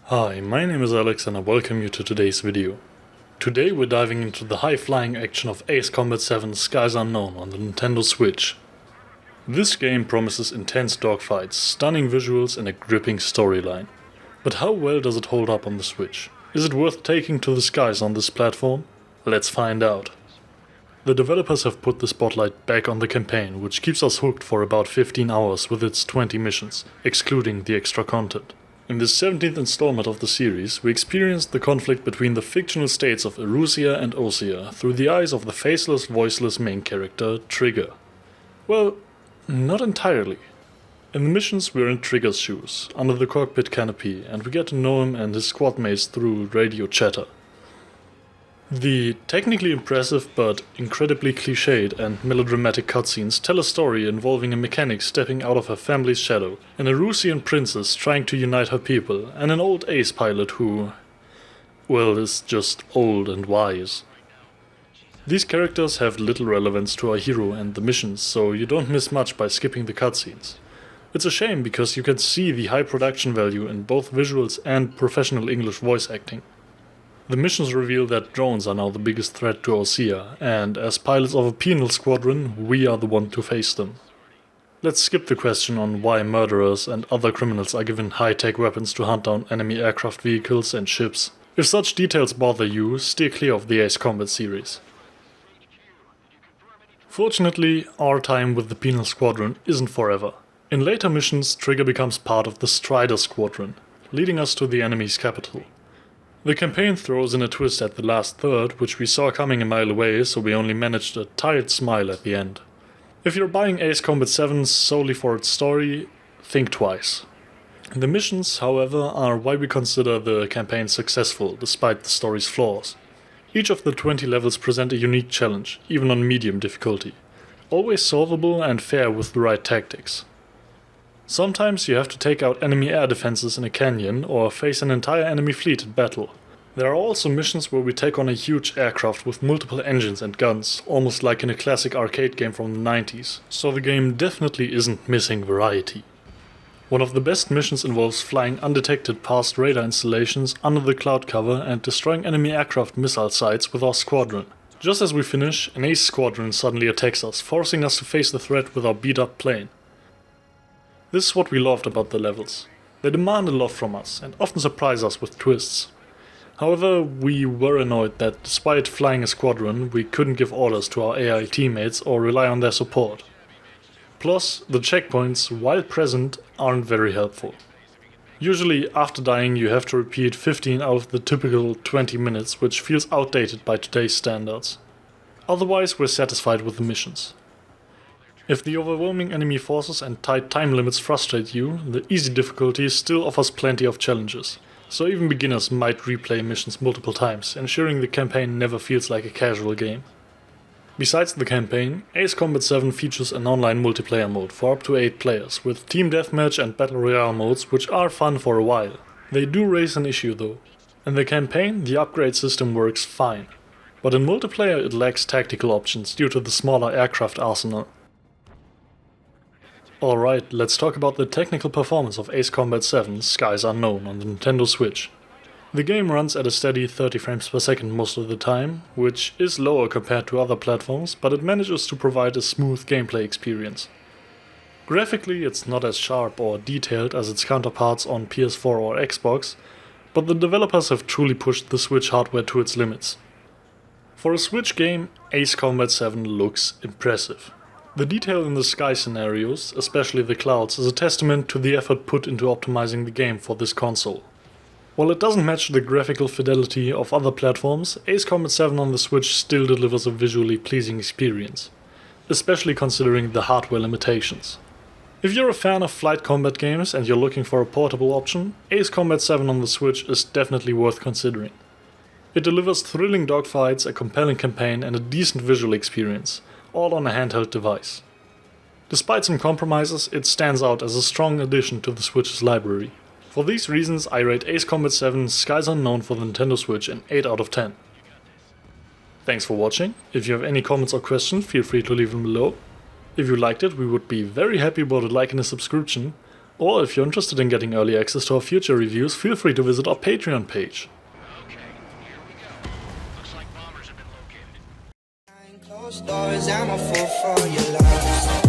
Hi, my name is Alex and I welcome you to today's video. Today we're diving into the high-flying action of Ace Combat 7 Skies Unknown on the Nintendo Switch. This game promises intense dogfights, stunning visuals and a gripping storyline. But how well does it hold up on the Switch? Is it worth taking to the skies on this platform? Let's find out. The developers have put the spotlight back on the campaign, which keeps us hooked for about 15 hours with its 20 missions, excluding the extra content. In this 17th installment of the series, we experienced the conflict between the fictional states of Erusia and Osea through the eyes of the faceless, voiceless main character, Trigger. Well, not entirely. In the missions we're in Trigger's shoes, under the cockpit canopy, and we get to know him and his squad mates through radio chatter. The technically impressive but incredibly cliched and melodramatic cutscenes tell a story involving a mechanic stepping out of her family's shadow, an Erusian princess trying to unite her people, and an old ace pilot who, well, is just old and wise. These characters have little relevance to our hero and the missions, so you don't miss much by skipping the cutscenes. It's a shame because you can see the high production value in both visuals and professional English voice acting. The missions reveal that drones are now the biggest threat to Osea, and as pilots of a penal squadron, we are the one to face them. Let's skip the question on why murderers and other criminals are given high-tech weapons to hunt down enemy aircraft vehicles and ships. If such details bother you, steer clear of the Ace Combat series. Fortunately, our time with the penal squadron isn't forever. In later missions, Trigger becomes part of the Strider squadron, leading us to the enemy's capital. The campaign throws in a twist at the last third, which we saw coming a mile away, so we only managed a tired smile at the end. If you're buying Ace Combat 7 solely for its story, think twice. The missions, however, are why we consider the campaign successful, despite the story's flaws. Each of the 20 levels present a unique challenge, even on medium difficulty. Always solvable and fair with the right tactics. Sometimes you have to take out enemy air defenses in a canyon or face an entire enemy fleet in battle. There are also missions where we take on a huge aircraft with multiple engines and guns, almost like in a classic arcade game from the 90s, so the game definitely isn't missing variety. One of the best missions involves flying undetected past radar installations under the cloud cover and destroying enemy aircraft missile sites with our squadron. Just as we finish, an ace squadron suddenly attacks us, forcing us to face the threat with our beat-up plane. This is what we loved about the levels. They demand a lot from us, and often surprise us with twists. However, we were annoyed that despite flying a squadron, we couldn't give orders to our AI teammates or rely on their support. Plus, the checkpoints, while present, aren't very helpful. Usually, after dying you have to repeat 15 out of the typical 20 minutes, which feels outdated by today's standards. Otherwise, we're satisfied with the missions. If the overwhelming enemy forces and tight time limits frustrate you, the easy difficulty still offers plenty of challenges, so even beginners might replay missions multiple times, ensuring the campaign never feels like a casual game. Besides the campaign, Ace Combat 7 features an online multiplayer mode for up to 8 players, with Team Deathmatch and Battle Royale modes which are fun for a while. They do raise an issue though. In the campaign, the upgrade system works fine, but in multiplayer it lacks tactical options due to the smaller aircraft arsenal. Alright, let's talk about the technical performance of Ace Combat 7 Skies Unknown on the Nintendo Switch. The game runs at a steady 30 frames per second most of the time, which is lower compared to other platforms, but it manages to provide a smooth gameplay experience. Graphically it's not as sharp or detailed as its counterparts on PS4 or Xbox, but the developers have truly pushed the Switch hardware to its limits. For a Switch game, Ace Combat 7 looks impressive. The detail in the sky scenarios, especially the clouds, is a testament to the effort put into optimizing the game for this console. While it doesn't match the graphical fidelity of other platforms, Ace Combat 7 on the Switch still delivers a visually pleasing experience, especially considering the hardware limitations. If you're a fan of flight combat games and you're looking for a portable option, Ace Combat 7 on the Switch is definitely worth considering. It delivers thrilling dogfights, a compelling campaign and a decent visual experience, all on a handheld device. Despite some compromises, it stands out as a strong addition to the Switch's library. For these reasons, I rate Ace Combat 7 Skies Unknown for the Nintendo Switch an 8 out of 10. Thanks for watching. If you have any comments or questions, feel free to leave them below. If you liked it, we would be very happy about a like and a subscription. Or if you're interested in getting early access to our future reviews, feel free to visit our Patreon page. Okay, here we go. Looks like bombers have been located. Closed doors, I'm a fool for your love.